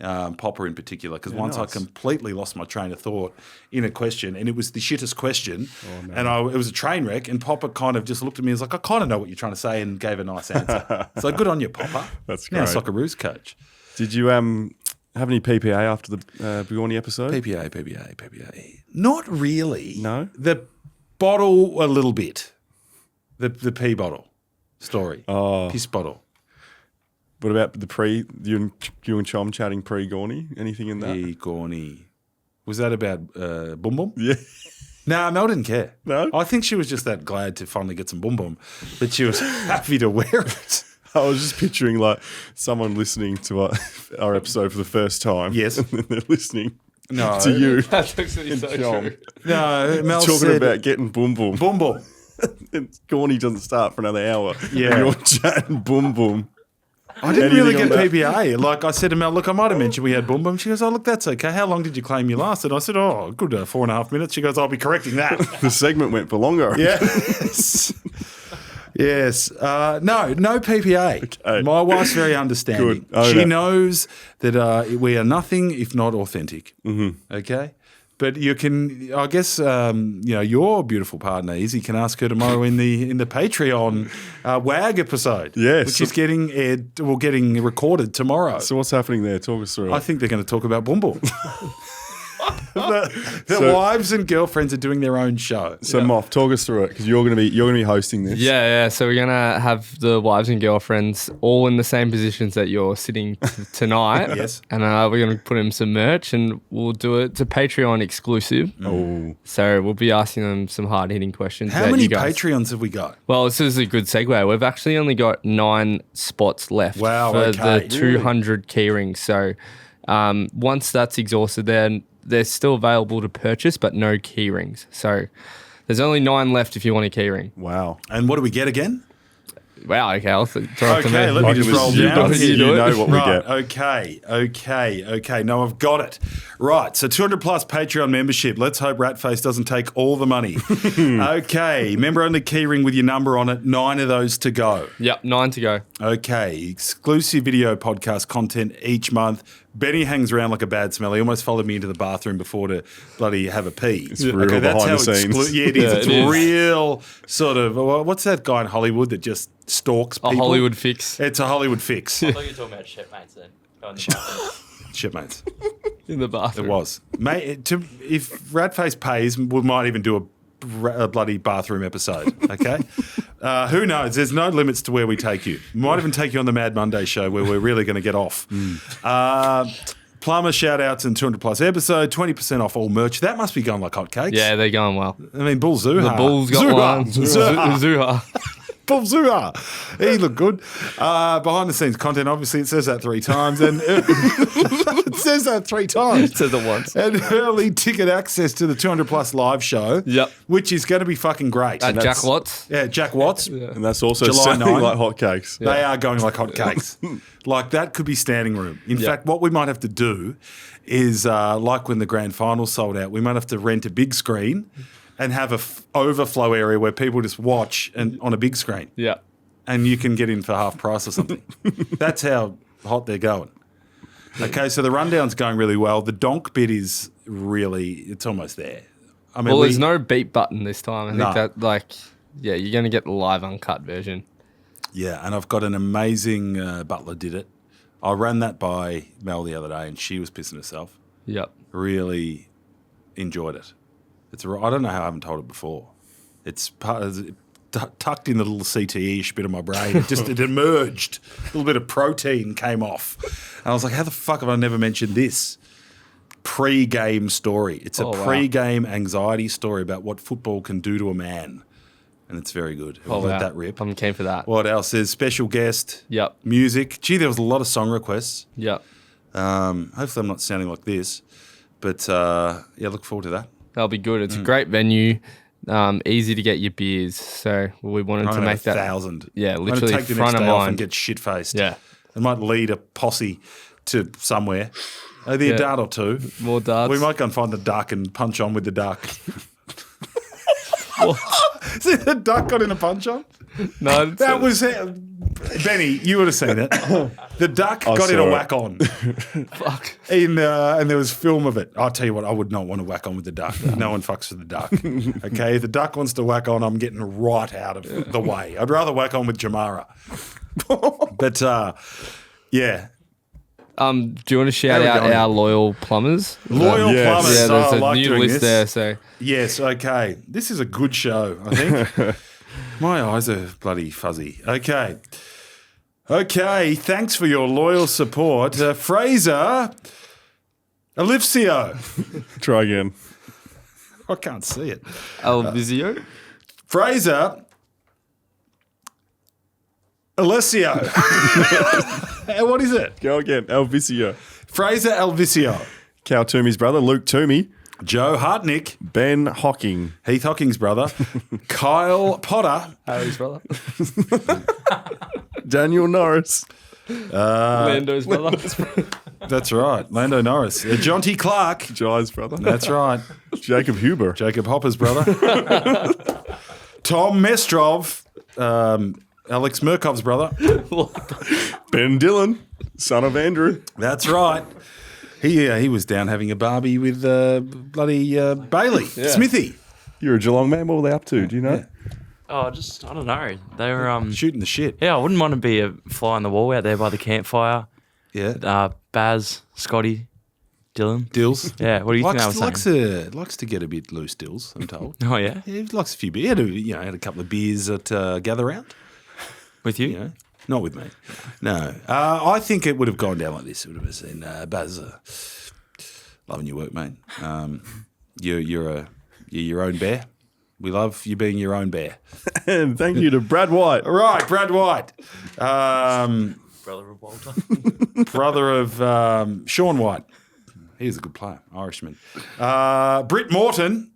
Popper in particular, because once I completely lost my train of thought in a question, and it was the shittest question, and it was a train wreck, and Popper kind of just looked at me and was like, I kind of know what you're trying to say, and gave a nice answer. So good on you, Popper. That's great. Now Socceroos coach. Did you have any PPA after the Gordy episode? PPA. Not really. No? The bottle a little bit. The pee bottle story. Piss bottle. What about the you and Chom chatting pre-Gorny? Anything in that? Pre-Gorny. Was that about Boom Boom? Yeah. No, Mel didn't care. No? I think she was just that glad to finally get some Boom Boom that she was happy to wear it. I was just picturing like someone listening to our episode for the first time. Yes. And then they're listening to you. That's actually so true. No, Mel talking said, about getting Boom Boom. Boom Boom. And Gorny doesn't start for another hour. Yeah. You're chatting Boom Boom. I didn't really get PPA. Like I said to Mel, look, I might have mentioned we had Boom Boom. She goes, oh, look, that's okay. How long did you claim you lasted? I said, oh, good 4.5 minutes. She goes, I'll be correcting that. The segment went for longer. Yes. Yes. No PPA. Okay. My wife's very understanding. She knows that we are nothing if not authentic. Mm-hmm. Okay? But you can, I guess, your beautiful partner, Izzy, can ask her tomorrow in the Patreon WAG episode. Yes. Which is getting recorded tomorrow. So what's happening there? Talk us through it. I think they're going to talk about Boom Boom. The wives and girlfriends are doing their own show. So Moff, talk us through it because you're gonna be hosting this. Yeah. So we're gonna have the wives and girlfriends all in the same positions that you're sitting tonight. Yes. And we're gonna put in some merch and we'll do it. It's a Patreon exclusive. Oh. So we'll be asking them some hard hitting questions. How many Patreons have we got? Well, this is a good segue. We've actually only got 9 spots left for the 200 key rings. So once that's exhausted, then they're still available to purchase, but no key rings. So there's only 9 left if you want a key ring. Wow. And what do we get again? Wow, okay. I'll throw it to me. Okay, let me just roll down. You know what we get. Okay. No, I've got it. Right, so 200 plus Patreon membership. Let's hope Ratface doesn't take all the money. Okay, member-only keyring with your number on it. 9 of those to go. Yep, 9 to go. Okay, exclusive video podcast content each month. Benny hangs around like a bad smell. He almost followed me into the bathroom before to bloody have a pee. It's real behind the scenes. Yeah, it is. Yeah, It's it is. real sort of, what's that guy in Hollywood that just stalks people? A Hollywood fix It's a Hollywood fix. I thought you were talking about shipmates then. Go in the bathroom. Shipmates. in the It bathroom. was. Mate, if Ratface pays, we might even do a bloody bathroom episode, okay? Who knows? There's no limits to where we take you. Might even take you on the Mad Monday show where we're really going to get off. Plumber shout-outs and 200 plus episode, 20% off all merch. That must be going like hotcakes. Yeah, they're going well. I mean, Bull Zuha. The Bulls got one. Zuha. Bull Zuha. He looked good. Behind the scenes content, obviously, it says that 3 times. And it says that 3 times. It says it once. And early ticket access to the 200 plus live show. Yep. Which is going to be fucking great. At Jack Watts. Yeah, Jack Watts. And that's also July selling 9. like hotcakes. They are going like hotcakes. Like that could be standing room. In fact, what we might have to do is like when the grand final sold out, we might have to rent a big screen and have a overflow area where people just watch and on a big screen. Yeah. And you can get in for half price or something. That's how hot they're going. Okay, so the rundown's going really well. The donk bit is really, it's almost there. I mean, There's no beep button this time. I think No. you're going to get the live uncut version. Yeah, and I've got an amazing butler did it. I ran that by Mel the other day and she was pissing herself. Yep. Really enjoyed it. I don't know how I haven't told it before. It's tucked in the little CTE-ish bit of my brain. It emerged. A little bit of protein came off. And I was like, how the fuck have I never mentioned this? pre-game story. It's a Oh, wow. pre-game anxiety story about what football can do to a man. And it's very good. I'll let that rip. I'm keen for that. What else? There's special guest. Yep. Music. Gee, there was a lot of song requests. Yep. Hopefully I'm not sounding like this. But, look forward to that. That'll be good. It's a great venue. Easy to get your beers. So we wanted to make that 1,000. Yeah, I'm gonna literally take the front next of day off mind. and get shit-faced. Yeah. I might lead a posse to somewhere. Maybe a dart or two. More darts. We might go and find the duck and punch on with the duck. See the duck got in a punch on? No, That was Benny, you would have seen it. The duck got in a saw it. whack on. fuck. And there was film of it. I'll tell you what, I would not want to whack on with the duck. No one fucks with the duck. Okay, if the duck wants to whack on, I'm getting right out of the way. I'd rather whack on with Jamara. But yeah. Do you want to shout How we out going? our loyal plumbers? Loyal yes. plumbers. Yeah, there's I a like new doing list this. there. So Yes, okay. This is a good show, I think. My eyes are bloody fuzzy. Okay. Okay, thanks for your loyal support. Fraser Alifcio. Try again. I can't see it. Alvizio. Fraser Alessio. What is it? Go again. Elvisio. Fraser Alvicio. Cal Toomey's brother. Luke Toomey. Joe Hartnick. Ben Hocking. Heath Hocking's brother. Kyle Potter. Harry's brother. Daniel Norris. Lando's brother. That's right. Lando Norris. Jonty Clark. Jai's brother. That's right. Jacob Huber. Jacob Hopper's brother. Tom Mestrov. Alex Murkov's brother. Ben Dillon. Son of Andrew. That's right. He was down having a barbie with bloody Bailey. Smithy. You're a Geelong man. What were they up to? Do you know? Oh, I don't know. They were Shooting the shit. Yeah, I wouldn't want to be a fly on the wall out there by the campfire. Yeah. Baz, Scotty, Dylan. Dills. Yeah, what do you think I was saying? Likes to get a bit loose, Dills, I'm told. Oh yeah, Yeah, he likes a few beers. He had a couple of beers at Gather Round. with you. You know, not with me. No. I think it would have gone down like this. It would have been Baz, loving your work, mate. You're your own bear. We love you being your own bear. And thank you to Brad White. All right, Brad White. Brother of Walter. Brother of Sean White. He's a good player, Irishman. Britt Morton,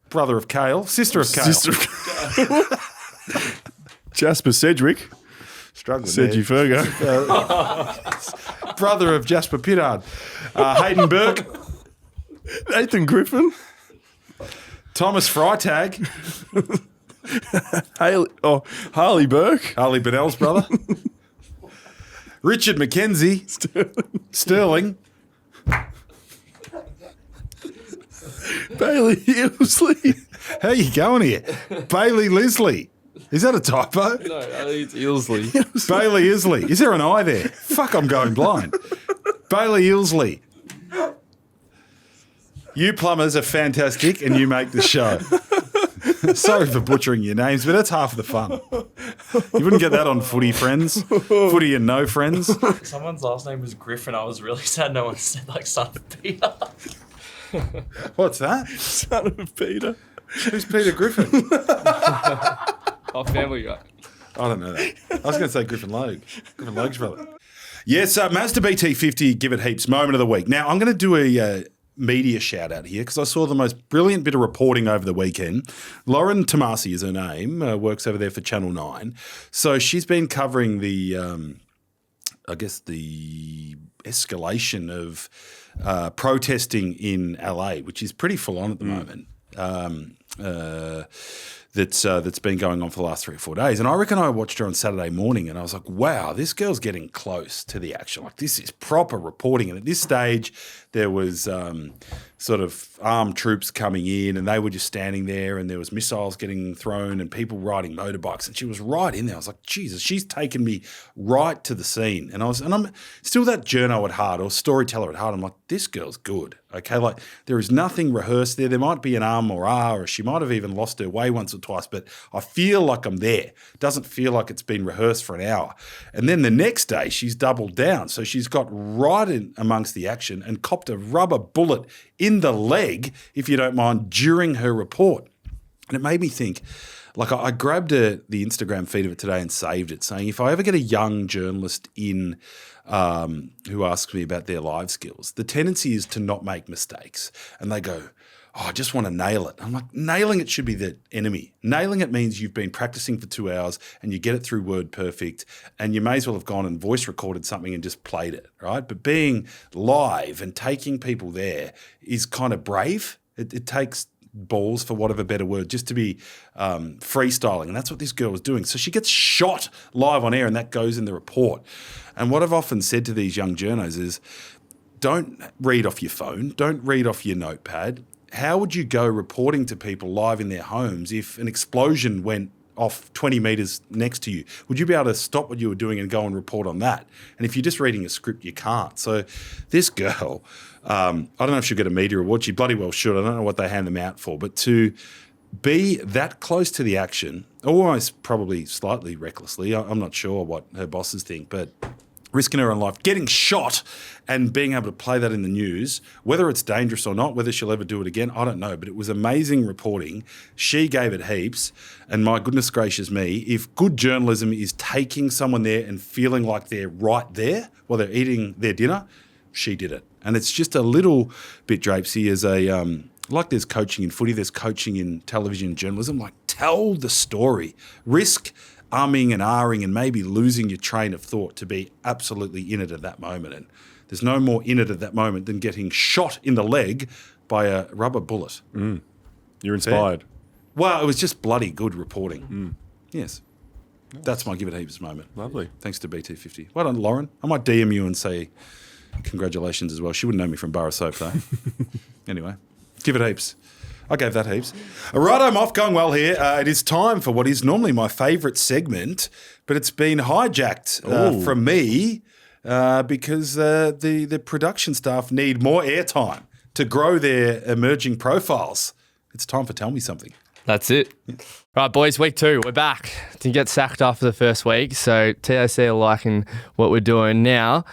brother of Kale, sister of Kale. Jasper Cedric. Struggling Sedgy there. Fergo. Brother of Jasper Pittard. Hayden Burke. Nathan Griffin. Thomas Freitag. Harley Burke. Harley Bennell's brother. Richard McKenzie. Sterling. Bailey Ilsley. How you going here? Bailey Leslie. Is that a typo? No, it's Ilsley. Bailey Isley. Is there an I there? Fuck, I'm going blind. Bailey Ilsley. You plumbers are fantastic and you make the show. Sorry for butchering your names, but that's half of the fun. You wouldn't get that on Footy Friends. Footy and No Friends. Someone's last name was Griffin. I was really sad no one said like son of Peter. What's that? Son of Peter. Who's Peter Griffin? Oh, Family Guy. I don't know that. I was going to say Griffin Logue. Griffin Logue's brother. Yes, Mazda BT-50 Give It Heaps moment of the week. Now, I'm going to do a media shout out here because I saw the most brilliant bit of reporting over the weekend. Lauren Tomasi is her name, works over there for Channel 9. So she's been covering the, I guess, the escalation of protesting in LA, which is pretty full on at the moment. That's been going on for the last 3 or 4 days. And I reckon I watched her on Saturday morning and I was like, wow, this girl's getting close to the action. Like, this is proper reporting. And at this stage, there was sort of armed troops coming in and they were just standing there and there was missiles getting thrown and people riding motorbikes. And she was right in there. I was like, Jesus, she's taken me right to the scene. And I'm still that journo at heart or storyteller at heart. I'm like, this girl's good. Okay, like there is nothing rehearsed there. There might be an or she might have even lost her way once or or twice, but I feel like I'm there. Doesn't feel like it's been rehearsed for an hour. And then the next day, she's doubled down. So she's got right in amongst the action and copped a rubber bullet in the leg, if you don't mind, during her report. And it made me think, like I grabbed the Instagram feed of it today and saved it, saying if I ever get a young journalist in who asks me about their live skills, the tendency is to not make mistakes. And they go, I just want to nail it. I'm like, nailing it should be the enemy. Nailing it means you've been practicing for 2 hours and you get it through Word Perfect, and you may as well have gone and voice recorded something and just played it, right? But being live and taking people there is kind of brave. It takes balls, for whatever better word, just to be freestyling. And that's what this girl was doing. So she gets shot live on air, and that goes in the report. And what I've often said to these young journos is, don't read off your phone. Don't read off your notepad. How would you go reporting to people live in their homes if an explosion went off 20 metres next to you? Would you be able to stop what you were doing and go and report on that? And if you're just reading a script, you can't. So this girl, I don't know if she'll get a media award. She bloody well should. I don't know what they hand them out for. But to be that close to the action, almost probably slightly recklessly, I'm not sure what her bosses think, but risking her own life, getting shot and being able to play that in the news, whether it's dangerous or not, whether she'll ever do it again, I don't know. But it was amazing reporting. She gave it heaps. And my goodness gracious me, if good journalism is taking someone there and feeling like they're right there while they're eating their dinner, she did it. And it's just a little bit, Drapesy, as a like there's coaching in footy, there's coaching in television journalism. Like, tell the story. Risk umming and ahhing and maybe losing your train of thought to be absolutely in it at that moment. And there's no more in it at that moment than getting shot in the leg by a rubber bullet. You're inspired. Well, it was just bloody good reporting. Yes. Nice. That's my give it heaps moment. Lovely. Thanks to BT-50. Well done, Lauren. I might DM you and say congratulations as well. She wouldn't know me from Bar of Soap, though. Anyway, give it heaps. I gave that heaps. Right, I'm off, going well here. It is time for what is normally my favourite segment, but it's been hijacked from me because the production staff need more airtime to grow their emerging profiles. It's time for Tell Me Something. That's it. Right, boys, week 2, we're back. Didn't get sacked after the first week, so TAC are liking what we're doing now.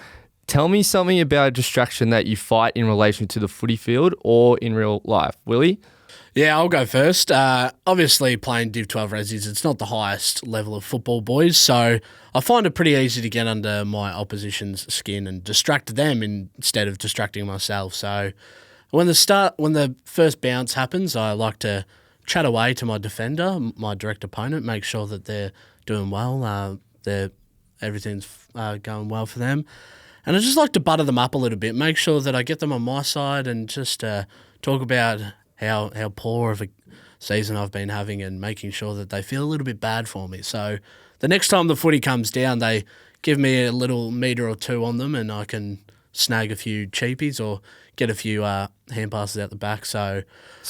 Tell me something about a distraction that you fight in relation to the footy field or in real life. Willie? Yeah, I'll go first. Obviously, playing Div 12 Resies, it's not the highest level of football, boys, so I find it pretty easy to get under my opposition's skin and distract them instead of distracting myself. So when the first bounce happens, I like to chat away to my defender, my direct opponent, make sure that they're doing well, everything's going well for them. And I just like to butter them up a little bit, make sure that I get them on my side and just talk about how poor of a season I've been having and making sure that they feel a little bit bad for me. So the next time the footy comes down, they give me a little metre or two on them and I can snag a few cheapies or get a few hand passes out the back. So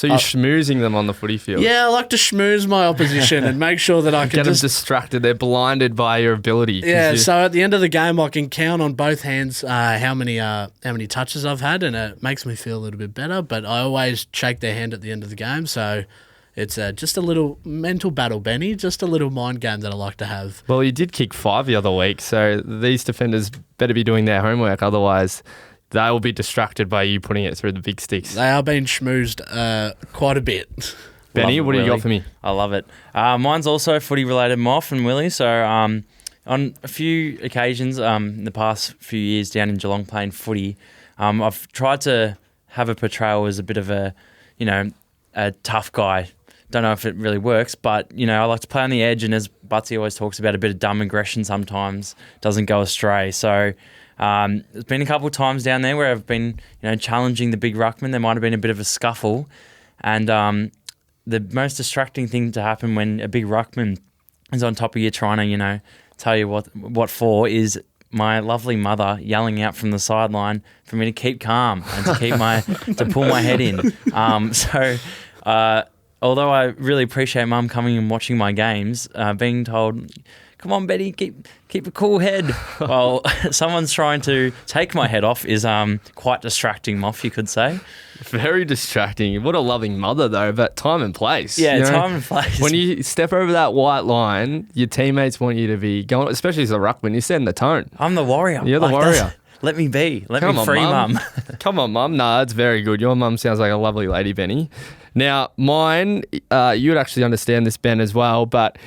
you're schmoozing them on the footy field? Yeah, I like to schmooze my opposition and make sure that I can get them distracted. They're blinded by your ability. Yeah, so at the end of the game, I can count on both hands how many touches I've had, and it makes me feel a little bit better. But I always shake their hand at the end of the game, so it's just a little mental battle, Benny, just a little mind game that I like to have. Well, you did kick 5 the other week, so these defenders better be doing their homework, otherwise they will be distracted by you putting it through the big sticks. They are being schmoozed quite a bit. Benny, what do you got for me? I love it. Mine's also footy-related, Moff and Willie. So on a few occasions in the past few years down in Geelong playing footy, I've tried to have a portrayal as a bit of a tough guy. Don't know if it really works, but, I like to play on the edge, and as Butsy always talks about, a bit of dumb aggression sometimes doesn't go astray. So there's been a couple of times down there where I've been, challenging the big ruckman. There might have been a bit of a scuffle, and the most distracting thing to happen when a big ruckman is on top of you trying to, tell you what for is my lovely mother yelling out from the sideline for me to keep calm and to keep to pull my head in. Although I really appreciate Mum coming and watching my games, being told, come on, Benny, keep a cool head. Well, someone's trying to take my head off is quite distracting, Moff, you could say. Very distracting. What a loving mother, though, but time and place. Yeah, time and place. When you step over that white line, your teammates want you to be going, especially as a ruckman, you're setting the tone. I'm the warrior. You're the warrior. Let me be. Let me free, Mum. Come on, Mum. Nah, it's very good. Your mum sounds like a lovely lady, Benny. Now, mine, you would actually understand this, Ben, as well, but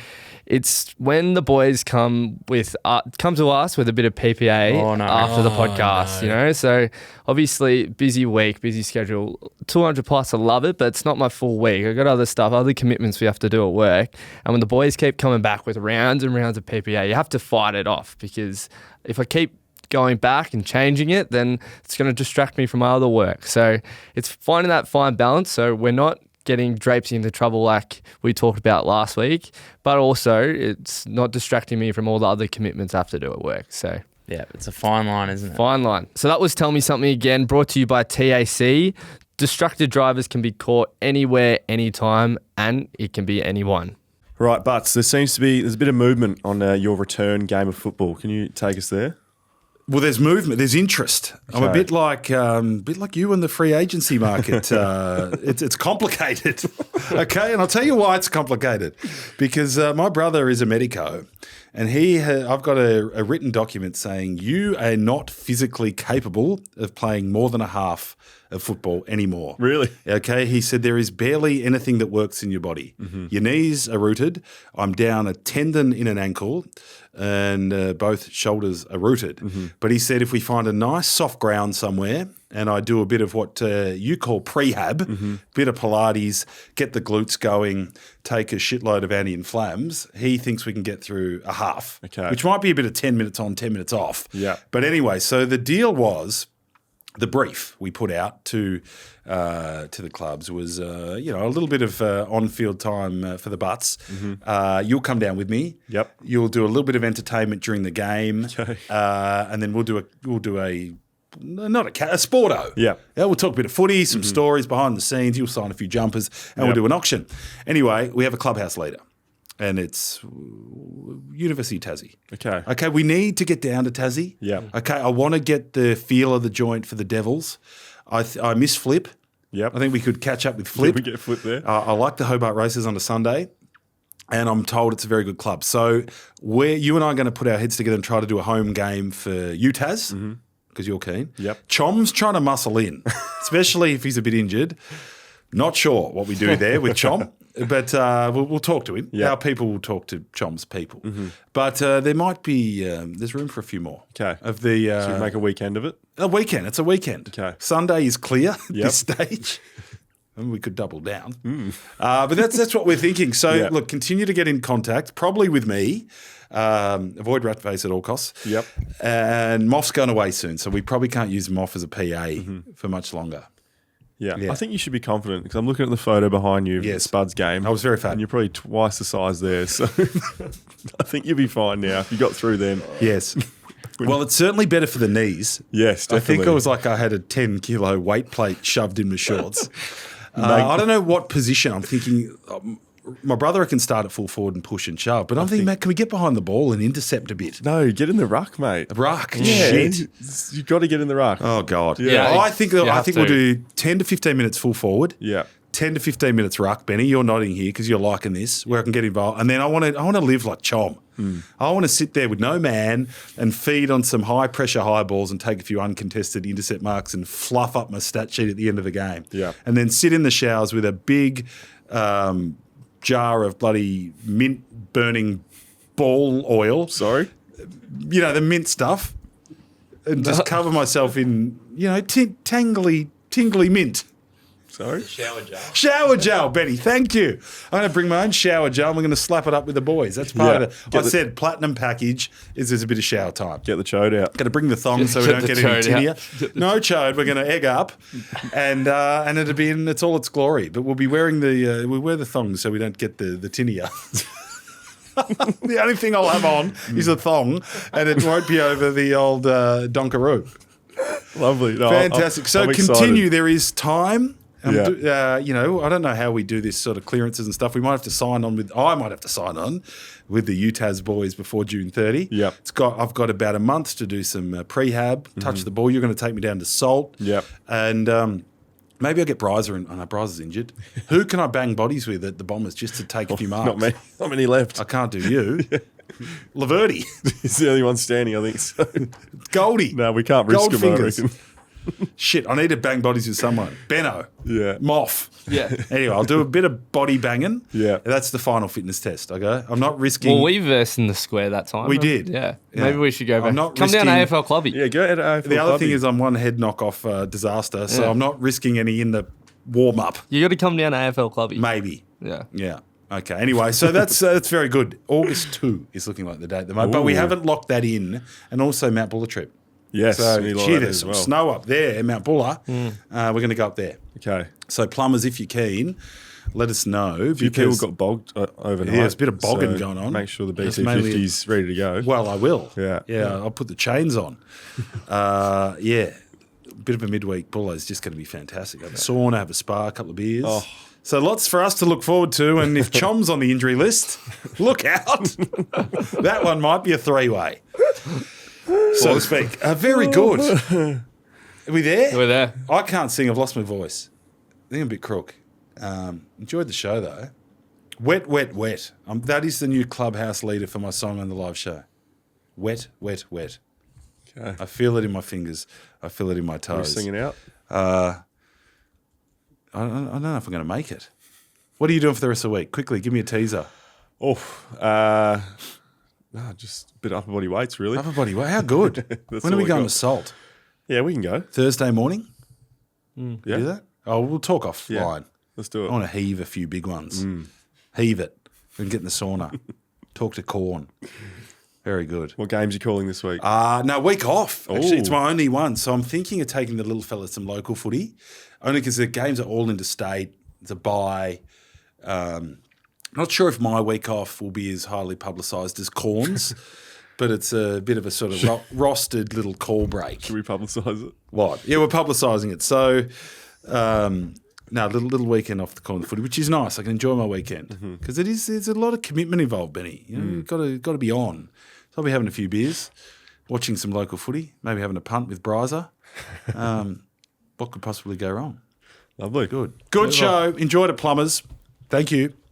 it's when the boys come to us with a bit of PPA after the podcast, you know? So obviously busy week, busy schedule, 200 plus, I love it, but it's not my full week. I got other stuff, other commitments we have to do at work. And when the boys keep coming back with rounds and rounds of PPA, you have to fight it off, because if I keep going back and changing it, then it's going to distract me from my other work. So it's finding that fine balance. So we're not getting Drapesy into trouble like we talked about last week, but also it's not distracting me from all the other commitments I have to do at work. So yeah, it's a fine line, isn't it? Fine line. So that was Tell Me Something again, brought to you by TAC. Distracted drivers can be caught anywhere, anytime, and it can be anyone. Right, Butts, there's a bit of movement on your return game of football. Can you take us there? Well, there's movement, there's interest. I'm a bit like you in the free agency market. It's complicated, okay? And I'll tell you why it's complicated. Because my brother is a medico, and I've got a written document saying you are not physically capable of playing more than a half of football anymore. Really? Okay. He said there is barely anything that works in your body. Mm-hmm. Your knees are rooted. I'm down a tendon in an ankle, and both shoulders are rooted. Mm-hmm. But he said if we find a nice soft ground somewhere and I do a bit of what you call prehab, bit of Pilates, get the glutes going, take a shitload of anti-inflams, he thinks we can get through a half, which might be a bit of 10 minutes on, 10 minutes off. Yeah. But anyway, so the deal was, the brief we put out to the clubs was, a little bit of on-field time for the Butts. Mm-hmm. You'll come down with me. Yep. You'll do a little bit of entertainment during the game, and then we'll do a sporto. Yeah. We'll talk a bit of footy, some stories behind the scenes. You'll sign a few jumpers, and we'll do an auction. Anyway, we have a clubhouse leader, and it's University of Tassie. Okay, we need to get down to Tassie. Yeah. Okay, I want to get the feel of the joint for the Devils. I miss Flip. Yep. I think we could catch up with Flip. We get Flip there. I like the Hobart races on a Sunday, and I'm told it's a very good club. So you and I are going to put our heads together and try to do a home game for UTAS, because you're keen. Yep. Chom's trying to muscle in, especially if he's a bit injured. Not sure what we do there with Chom. But we'll talk to him. Yep. Our people will talk to Chom's people. Mm-hmm. But there might be there's room for a few more. Okay. Of the so you make a weekend of it? A weekend. It's a weekend. Okay. Sunday is clear at this stage. And we could double down. But that's what we're thinking. So, look, continue to get in contact, probably with me. Avoid rat face at all costs. Yep. And Moff's going away soon, so we probably can't use Moff as a PA for much longer. Yeah. I think you should be confident, because I'm looking at the photo behind you of the Spuds game. I was very fat. And you're probably twice the size there. So I think you'll be fine now if you got through then. Yes. Well, it's certainly better for the knees. Yes, definitely. I think it was like I had a 10-kilo weight plate shoved in my shorts. I don't know what position. I'm thinking my brother can start at full forward and push and shove, but I'm thinking, Matt, can we get behind the ball and intercept a bit? No, get in the ruck, mate. Ruck? Yeah, shit. You've got to get in the ruck. Oh, God. Yeah. I think we'll do 10 to 15 minutes full forward. Yeah. 10 to 15 minutes ruck. Benny, you're nodding here because you're liking this, where I can get involved. And then I want to live like Chom. I want to sit there with no man and feed on some high-pressure high balls and take a few uncontested intercept marks and fluff up my stat sheet at the end of the game. Yeah. And then sit in the showers with a big jar of bloody mint-burning ball oil. Sorry? You know, the mint stuff. And just cover myself in, tingly mint. Sorry? Shower gel, Benny. Thank you. I'm going to bring my own shower gel and we're going to slap it up with the boys. That's part of it. I said platinum package is there's a bit of shower time. Get the chode out. Going to bring the thong so we don't get any tinea. No chode. We're going to egg up and it'll be in all its glory. But we'll be wearing we'll wear the thongs so we don't get the tinea. The only thing I'll have on is a thong and it won't be over the old donkaroo. Lovely. No, Fantastic. So I'm continue. excited. There is time. You know, I don't know how we do this sort of clearances and stuff. We might have to sign on with. I might have to sign on with the UTAS boys before June 30. Yep. I've got about a month to do some prehab, touch the ball. You're going to take me down to Salt. Yep. And maybe I'll get Bryza in. Oh no, Bryza's injured. Who can I bang bodies with at the Bombers just to take a few marks? Not many left. I can't do you. Laverty. He's the only one standing, I think. So. Goldie. No, we can't risk him, I reckon. Shit, I need to bang bodies with someone. Benno. Yeah. Moff. Yeah. Anyway, I'll do a bit of body banging. Yeah. That's the final fitness test, okay? I'm not risking... Well, we versed in the square that time. We did. Yeah. Yeah. Maybe we should go back. I'm not Come down to risking- AFL Clubby. Yeah, go ahead. The other thing is I'm one head knock-off disaster, so Yeah. I'm not risking any in the warm-up. You got to come down to AFL Clubby. Maybe. Yeah. Yeah. Okay. Anyway, so that's very good. August 2 is looking like the date at the moment, but we Ooh. haven't locked that in, and also Mount Buller trip. Yes. So, we like gee, that there's as some well. snow up there, Mount Buller. We're going to go up there. Okay. So, plumbers, if you're keen, let us know. A few people got bogged overnight. Yeah, there's a bit of bogging so going on. Make sure the It's BT-50's ready to go. Well, I will. Yeah. Yeah, I'll put the chains on. Yeah. Bit of a midweek buller is just going to be fantastic. Have a sauna, have a spa, a couple of beers. Oh. So lots for us to look forward to. And if Chom's on the injury list, look out. That one might be a three-way, so to speak. Very good. Are we there? We're there. I can't sing. I've lost my voice. I think I'm a bit crook. Enjoyed the show, though. Wet, wet, wet. That is the new clubhouse leader for my song on the live show. Wet, wet, wet. Okay. I feel it in my fingers. I feel it in my Are you toes. singing out? I don't know if I'm going to make it. What are you doing for the rest of the week? Quickly, give me a teaser. Just a bit of upper body weights, really. Upper body, how good. That's When are all we I going got. to Salt? Yeah, we can go. Thursday morning? Yeah. Do that? Oh, we'll talk offline. Let's do I it. want to heave a few big ones. Heave it. We can get in the sauna. Talk to Corn. Very good. What games are you calling this week? No, week off. Actually, it's Ooh. my only one. So I'm thinking of taking the little fella some local footy, only because the games are all interstate. It's a bye. Not sure if my week off will be as highly publicised as Corn's, but it's a bit of a sort of rostered little call break. Should we publicise it? What? Yeah, we're publicising it. So, little weekend off the Corn footy, which is nice. I can enjoy my weekend because there's a lot of commitment involved, Benny. You know, you've got to be on. So I'll be having a few beers, watching some local footy, maybe having a punt with Bryza. What could possibly go wrong? Lovely. Good show. Enjoyed it, plumbers. Thank you.